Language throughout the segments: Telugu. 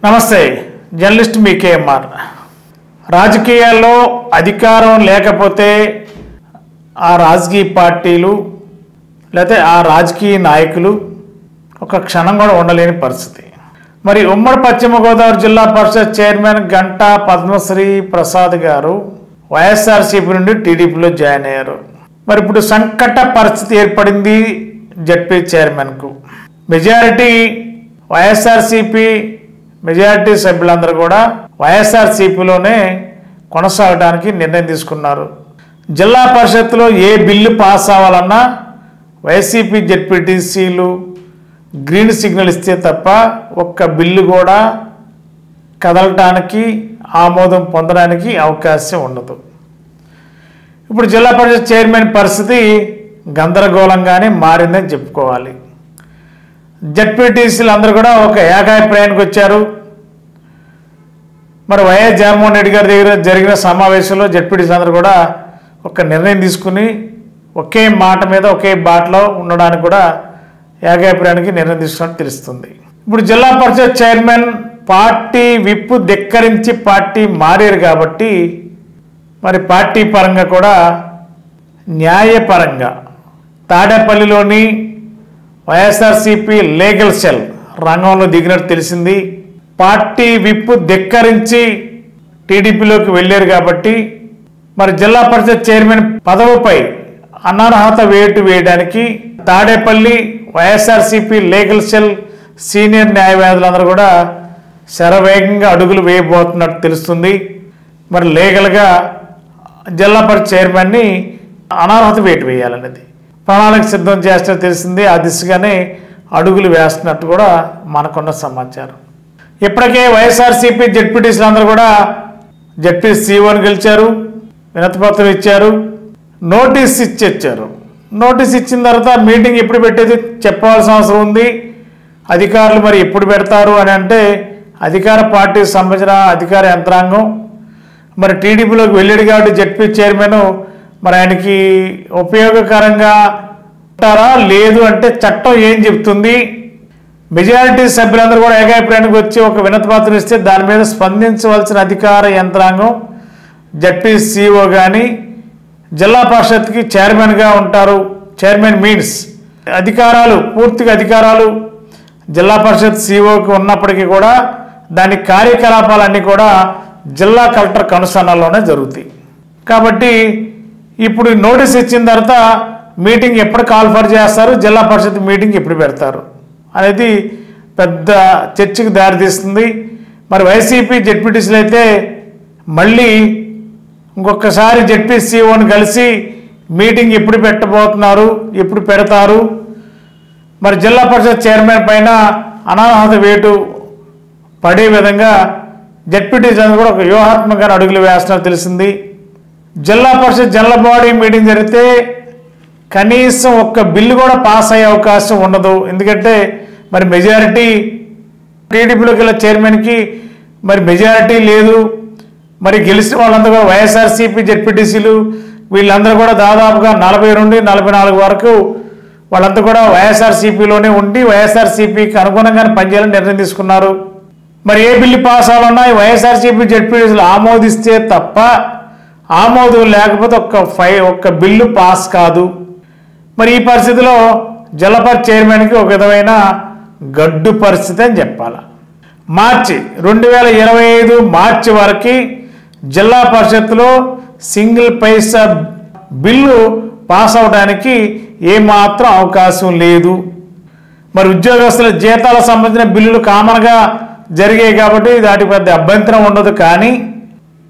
నమస్తే జర్నలిస్ట్ మీ కేఎంఆర్. రాజకీయాల్లో అధికారం లేకపోతే ఆ రాజకీయ పార్టీలు లేకపోతే ఆ రాజకీయ నాయకులు ఒక క్షణం కూడా ఉండలేని పరిస్థితి. మరి ఉమ్మడి పశ్చిమ గోదావరి జిల్లా పరిషత్ చైర్మన్ గంటా పద్మశ్రీ ప్రసాద్ గారు వైఎస్ఆర్సీపీ నుండి టీడీపీలో జాయిన్ అయ్యారు. మరి ఇప్పుడు సంకట పరిస్థితి ఏర్పడింది జడ్పీ చైర్మన్కు. మెజారిటీ వైఎస్ఆర్సీపీ మెజారిటీ సభ్యులందరూ కూడా వైఎస్ఆర్సీపీలోనే కొనసాగడానికి నిర్ణయం తీసుకున్నారు. జిల్లా పరిషత్తులో ఏ బిల్లు పాస్ అవ్వాలన్నా వైసీపీ జెడ్పీటీసీలు గ్రీన్ సిగ్నల్ ఇస్తే తప్ప ఒక్క బిల్లు కూడా కదలటానికి ఆమోదం పొందడానికి అవకాశం ఉండదు. ఇప్పుడు జిల్లా పరిషత్ చైర్మన్ పరిస్థితి గందరగోళంగానే మారిందని చెప్పుకోవాలి. జెడ్పీటీసీలు అందరూ కూడా ఒక ఏకాభిప్రాయానికి వచ్చారు. మరి వైఎస్ జగన్మోహన్ రెడ్డి గారి దగ్గర జరిగిన సమావేశంలో జెడ్పీటీసీలు అందరూ కూడా ఒక నిర్ణయం తీసుకుని ఒకే మాట మీద ఒకే బాటలో ఉండడానికి కూడా ఏకాభిప్రాయానికి నిర్ణయం తీసుకున్నట్టు తెలుస్తుంది. ఇప్పుడు జిల్లా పరిషత్ చైర్మన్ పార్టీ విప్పు ధిక్కరించి పార్టీ మారారు కాబట్టి మరి పార్టీ పరంగా కూడా న్యాయపరంగా తాడేపల్లిలోని వైఎస్ఆర్సీపీ లీగల్ సెల్ రంగంలో దిగినట్టు తెలిసింది. పార్టీ విప్పు ధిక్కరించి టీడీపీలోకి వెళ్ళారు కాబట్టి మరి జిల్లా పరిషత్ చైర్మన్ పదవిపై అనర్హత వేటు వేయడానికి Tadepalli YSRCP legal cell senior న్యాయవాదులందరూ కూడా శరవేగంగా అడుగులు వేయబోతున్నట్టు తెలుస్తుంది. మరి లీగల్గా జిల్లా పరిషత్ చైర్మన్ని అనర్హత వేటు వేయాలనేది ప్రణాళిక సిద్ధం చేస్తున్నట్టు తెలిసింది. ఆ దిశగానే అడుగులు వేస్తున్నట్టు కూడా మనకున్న సమాచారం. ఇప్పటికే వైఎస్ఆర్సీపీ జెడ్పీటీసీలు అందరూ కూడా జెడ్పీ సీఓని గెలిచారు, వినతిపత్రం ఇచ్చారు, నోటీస్ ఇచ్చారు. నోటీస్ ఇచ్చిన తర్వాత మీటింగ్ ఎప్పుడు పెట్టేది చెప్పవలసిన అవసరం ఉంది. అధికారులు మరి ఎప్పుడు పెడతారు అని అంటే అధికార పార్టీకి సంబంధించిన అధికార యంత్రాంగం మరి టీడీపీలోకి వెళ్ళాడు కాబట్టి జెడ్పీ చైర్మన్ మరి ఆయనకి ఉపయోగకరంగా ఉంటారా లేదు అంటే చట్టం ఏం చెప్తుంది. మెజారిటీ సభ్యులందరూ కూడా ఏకాభిప్రాయానికి వచ్చి ఒక వినతిపత్రం ఇస్తే దాని మీద స్పందించవలసిన అధికార యంత్రాంగం జడ్పీ సీఓ కానీ జిల్లా పరిషత్కి చైర్మన్గా ఉంటారు. చైర్మన్ మీన్స్ అధికారాలు పూర్తిగా అధికారాలు జిల్లా పరిషత్ సీఓకి ఉన్నప్పటికీ కూడా దాని కార్యకలాపాలన్నీ కూడా జిల్లా కలెక్టర్ కనుసన్నల్లోనే జరుగుతాయి. కాబట్టి ఇప్పుడు నోటీస్ ఇచ్చిన తర్వాత మీటింగ్ ఎప్పుడు కాల్ఫర్ చేస్తారు, జిల్లా పరిషత్ మీటింగ్ ఎప్పుడు పెడతారు అనేది పెద్ద చర్చకు దారితీస్తుంది. మరి వైసీపీ జెడ్పీటీసీలు అయితే మళ్ళీ ఇంకొకసారి జెడ్పీ సీఓని కలిసి మీటింగ్ ఎప్పుడు పెట్టబోతున్నారు, ఎప్పుడు పెడతారు, మరి జిల్లా పరిషత్ చైర్మన్ పైన అనర్హత వేటు పడే విధంగా జెడ్పీటీసీలు కూడా ఒక వ్యూహాత్మకంగా అడుగులు వేస్తున్నట్టు తెలిసింది. జిల్లా పరిషత్ జనరల్ బాడీ మీటింగ్ జరిగితే కనీసం ఒక్క బిల్లు కూడా పాస్ అయ్యే అవకాశం ఉండదు. ఎందుకంటే మరి మెజారిటీ టీడీపీలోకి వెళ్ళే చైర్మన్కి మరి మెజారిటీ లేదు. మరి గెలిచిన వాళ్ళందరూ కూడా వైఎస్ఆర్సీపీ జెడ్పీటీసీలు వీళ్ళందరూ కూడా దాదాపుగా 40 నుండి 44 వరకు వాళ్ళంతా కూడా వైఎస్ఆర్సీపీలోనే ఉండి వైఎస్ఆర్సీపీకి అనుగుణంగానే పనిచేయాలని నిర్ణయం తీసుకున్నారు. మరి ఏ బిల్లు పాస్ అవ్వాలన్నా వైఎస్ఆర్సీపీ జెడ్పీటీసీలు ఆమోదిస్తే తప్ప ఆమోదం లేకపోతే ఒక్క బిల్లు పాస్ కాదు. మరి ఈ పరిస్థితిలో జిల్లా పరిషత్ చైర్మన్కి ఒక విధమైన గడ్డు పరిస్థితి అని చెప్పాలి. మార్చి 2025 మార్చి వరకు జిల్లా పరిషత్తులో సింగిల్ పైసా బిల్లు పాస్ అవడానికి ఏమాత్రం అవకాశం లేదు. మరి ఉద్యోగస్తుల జీతాలకు సంబంధించిన బిల్లులు కామన్గా జరిగాయి కాబట్టి వాటికి పెద్ద అభ్యంతరం ఉండదు. కానీ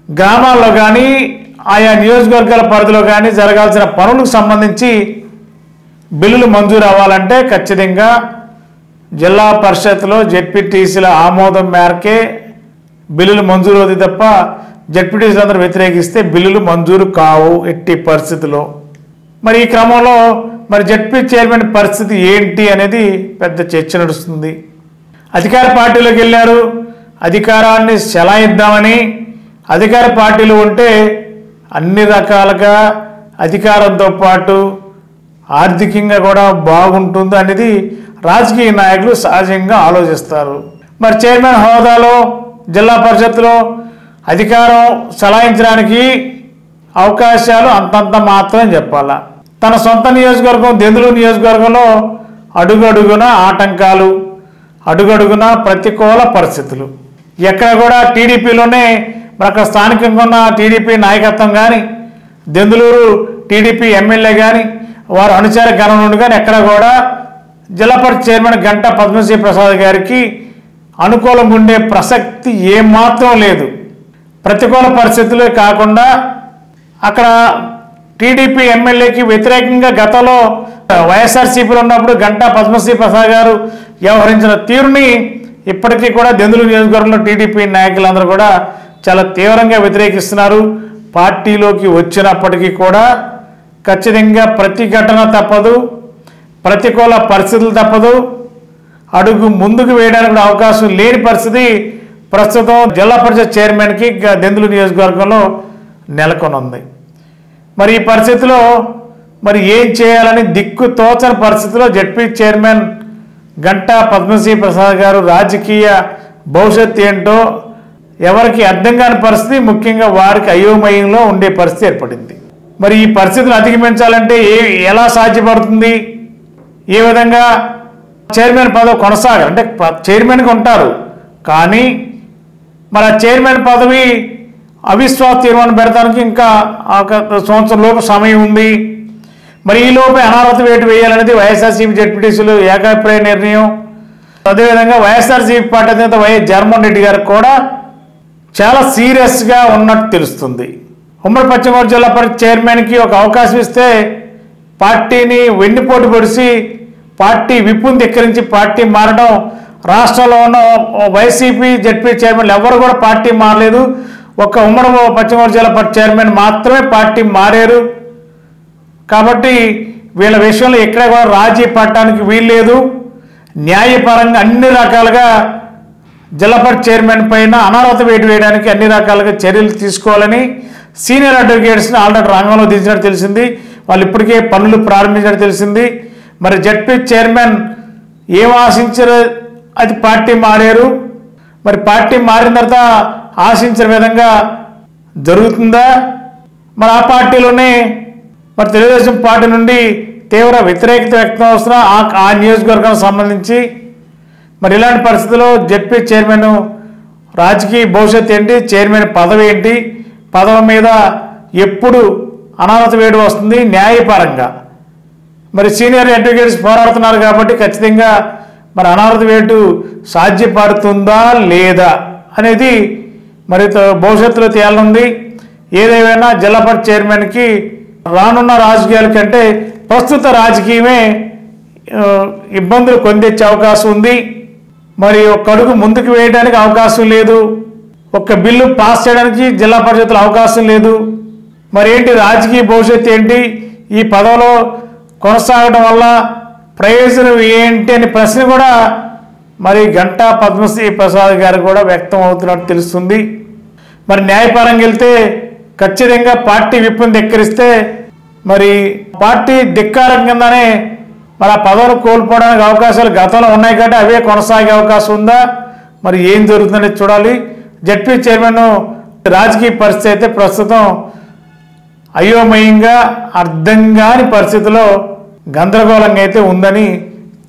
గ్రామాల్లో కానీ ఆయా నియోజకవర్గాల పరిధిలో కానీ జరగాల్సిన పనులకు సంబంధించి బిల్లులు మంజూరు అవ్వాలంటే ఖచ్చితంగా జిల్లా పరిషత్లో జెడ్పీటీసీల ఆమోదం మేరకే బిల్లులు మంజూరు అవుతాయి తప్ప జెడ్పీటీసీలు అందరూ వ్యతిరేకిస్తే బిల్లులు మంజూరు కావు ఎట్టి పరిస్థితిలో. మరి ఈ క్రమంలో మరి జెడ్పీ చైర్మన్ పరిస్థితి ఏంటి అనేది పెద్ద చర్చ నడుస్తుంది. అధికార పార్టీలోకి వెళ్ళారు, అధికారాన్ని చెలాయిద్దామని అధికార పార్టీలు ఉంటే అన్ని రకాలుగా అధికారంతో పాటు ఆర్థికంగా కూడా బాగుంటుంది అనేది రాజకీయ నాయకులు సహజంగా ఆలోచిస్తారు. మరి చైర్మన్ హోదాలో జిల్లా పరిషత్లో అధికారం చలాయించడానికి అవకాశాలు అంతంత మాత్రం చెప్పాలా. తన సొంత నియోజకవర్గం దెందులూరు నియోజకవర్గంలో అడుగడుగున ఆటంకాలు, అడుగడుగున ప్రతికూల పరిస్థితులు. ఎక్కడ కూడా టీడీపీలోనే మరి అక్కడ స్థానికంగా ఉన్న టీడీపీ నాయకత్వం కానీ, దెందులూరు టీడీపీ ఎమ్మెల్యే కానీ, వారు అనుచర గణం నుండి కానీ ఎక్కడ కూడా జిల్లా పరిషత్ చైర్మన్ గంటా పద్మశ్రీ ప్రసాద్ గారికి అనుకూలంగా ఉండే ప్రసక్తి ఏమాత్రం లేదు. ప్రతికూల పరిస్థితులే కాకుండా అక్కడ టీడీపీ ఎమ్మెల్యేకి వ్యతిరేకంగా గతంలో వైఎస్ఆర్సీపీలో ఉన్నప్పుడు గంటా పద్మశ్రీ ప్రసాద్ గారు వ్యవహరించిన తీరుని ఇప్పటికీ కూడా దెందులూరు నియోజకవర్గంలో టీడీపీ నాయకులందరూ కూడా చాలా తీవ్రంగా వ్యతిరేకిస్తున్నారు. పార్టీలోకి వచ్చినప్పటికీ కూడా ఖచ్చితంగా ప్రతిఘటన తప్పదు, ప్రతికూల పరిస్థితులు తప్పదు, అడుగు ముందుకు వేయడానికి కూడా అవకాశం లేని పరిస్థితి ప్రస్తుతం జిల్లా పరిషత్ చైర్మన్కి దెందులూరు నియోజకవర్గంలో నెలకొని ఉంది. మరి ఈ పరిస్థితిలో మరి ఏం చేయాలని దిక్కు తోచని పరిస్థితిలో జెడ్పీ చైర్మన్ గంటా పద్మశ్రీ ప్రసాద్ గారు రాజకీయ భవిష్యత్తు ఏంటో ఎవరికి అర్థం కాని పరిస్థితి, ముఖ్యంగా వారికి అయోమయంలో ఉండే పరిస్థితి ఏర్పడింది. మరి ఈ పరిస్థితిని అధిగమించాలంటే ఎలా సాధ్యపడుతుంది, ఏ విధంగా చైర్మన్ పదవి కొనసాగాలి అంటే చైర్మన్గా ఉంటారు కానీ మరి ఆ చైర్మన్ పదవి అవిశ్వాస తీర్మానం పెడతానికి ఇంకా సంవత్సరం లోపు సమయం ఉంది. మరి ఈ లోపే అనర్హత వేటు వేయాలనేది వైఎస్ఆర్సీపీ జెడ్పీటీసీలు ఏకాభిప్రాయ నిర్ణయం. అదేవిధంగా వైఎస్ఆర్సీపీ పార్టీ అధినేత వైఎస్ జగన్మోహన్ రెడ్డి గారికి కూడా చాలా సీరియస్గా ఉన్నట్టు తెలుస్తుంది. ఉమ్మడి పశ్చిమ గోదావరి జిల్లా పరిషత్ చైర్మన్కి ఒక అవకాశం ఇస్తే పార్టీని వెన్నుపోటు పొడిచి పార్టీ విప్పుని ధిక్కరించి పార్టీ మారడం, రాష్ట్రంలో ఉన్న వైసీపీ జెడ్పీ చైర్మన్లు ఎవరు కూడా పార్టీ మారలేదు. ఒక్క ఉమ్మడి పశ్చిమ గోదావరి జిల్లా పరిషత్ చైర్మన్ మాత్రమే పార్టీ మారారు. కాబట్టి వీళ్ళ విషయంలో ఎక్కడ కూడా రాజీ పడటానికి వీల్లేదు. న్యాయపరంగా అన్ని రకాలుగా జిల్లా పరిషత్ చైర్మన్ పైన అనర్హత వేటు వేయడానికి అన్ని రకాలుగా చర్యలు తీసుకోవాలని సీనియర్ అడ్వకేట్స్ని ఆల్రెడీ రంగంలో దించినట్టు తెలిసింది. వాళ్ళు ఇప్పటికే పనులు ప్రారంభించినట్టు తెలిసింది. మరి జెడ్పీ చైర్మన్ ఏం ఆశించారో అది పార్టీ మారారు. మరి పార్టీ మారిన తర్వాత ఆశించిన విధంగా జరుగుతుందా? మరి ఆ పార్టీలోనే మరి తెలుగుదేశం పార్టీ నుండి తీవ్ర వ్యతిరేకత వ్యక్తం అవుతున్న ఆ నియోజకవర్గానికి సంబంధించి మరి ఇలాంటి పరిస్థితుల్లో జెడ్పీ చైర్మన్ రాజకీయ భవిష్యత్తు ఏంటి, చైర్మన్ పదవి ఏంటి, పదవి మీద ఎప్పుడు అనర్హత వేటు వస్తుంది న్యాయపరంగా? మరి సీనియర్ అడ్వకేట్స్ పోరాడుతున్నారు కాబట్టి ఖచ్చితంగా మరి అనర్హత వేటు సాధ్యపడుతుందా లేదా అనేది మరి భవిష్యత్తులో తేలనుంది. ఏదేమైనా జిల్లా పరిషత్ చైర్మన్కి రానున్న రాజకీయాల కంటే ప్రస్తుత రాజకీయమే ఇబ్బందులు కొందెచ్చే అవకాశం ఉంది. మరి ఒక అడుగు ముందుకు వేయడానికి అవకాశం లేదు. ఒక్క బిల్లు పాస్ చేయడానికి జిల్లా పరిషత్తులో అవకాశం లేదు. మరి ఏంటి రాజకీయ భవిష్యత్తు ఏంటి, ఈ పదవిలో కొనసాగడం వల్ల ప్రయోజనం ఏంటి అనే ప్రశ్న కూడా మరి గంటా పద్మశ్రీ ప్రసాద్ గారు కూడా వ్యక్తం అవుతున్నట్టు తెలుస్తుంది. మరి న్యాయపరంగా వెళ్తే ఖచ్చితంగా పార్టీ విప్పుని ధిక్కరిస్తే మరి పార్టీ ధిక్కారం కిందనే మరి ఆ పదవులు కోల్పోవడానికి అవకాశాలు గతంలో ఉన్నాయి కాబట్టి అవే కొనసాగే అవకాశం ఉందా? మరి ఏం జరుగుతుందనేది చూడాలి. జెడ్పీ చైర్మన్ రాజకీయ పరిస్థితి అయితే ప్రస్తుతం అయోమయంగా అర్థం కాని పరిస్థితిలో గందరగోళంగా అయితే ఉందని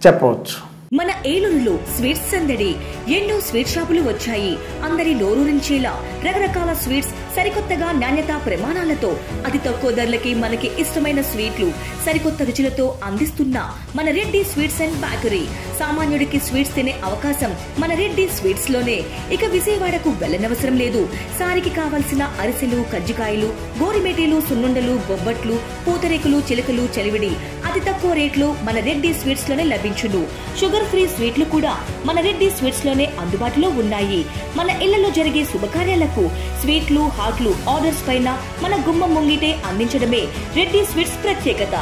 చెప్పవచ్చు. మన ఏలూరులో స్వీట్స్ సందడి, ఎన్నో స్వీట్ షాపులు వచ్చాయి. అందరి నోరూరించేలా రకరకాల స్వీట్స్ సరికొత్తగా నాణ్యత ప్రమాణాలతో అతి తక్కువ ధరలకి మనకి ఇష్టమైన స్వీట్లు సరికొత్త రుచులతో అందిస్తున్న మన రెడ్డి స్వీట్స్ అండ్ బేకరీ. సామాన్యుడికి స్వీట్స్ తినే అవకాశం మన రెడ్డి స్వీట్స్ లోనే. ఇక విజయవాడకు వెళ్లనవసరం లేదు. సారికి కావలసిన అరిసెలు, కజ్జికాయలు, గోరిమేటీలు, సున్నుండలు, బొబ్బట్లు, పూతరేకులు, చిలకలు, చలివిడి అతి తక్కువ రేట్లు మన రెడ్డి స్వీట్స్ లోనే లభించును. షుగర్ ఫ్రీ స్వీట్లు కూడా మన రెడ్డి స్వీట్స్ లోనే అందుబాటులో ఉన్నాయి. మన ఇళ్లలో జరిగే శుభకార్యాలకు స్వీట్లు, హాట్లు ఆర్డర్స్ పైన మన గుమ్మం ముంగిటే అందించడమే రెడ్డి స్వీట్స్ ప్రత్యేకత.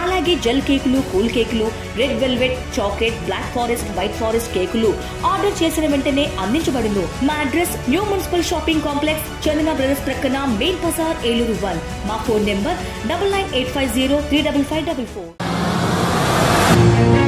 అలాగే జెల్ కేకులు, కూల్ కేకులు, red velvet, chocolate, black forest, white forest కేకులు ఆర్డర్ చేసిన వెంటనే అందించబడును. మా address new municipal shopping complex, Chandana brothers ప్రక్కన, మెయిన్ బజార్, ఏలూరు 1. మా ఫోన్ నెంబర్ 9985035554.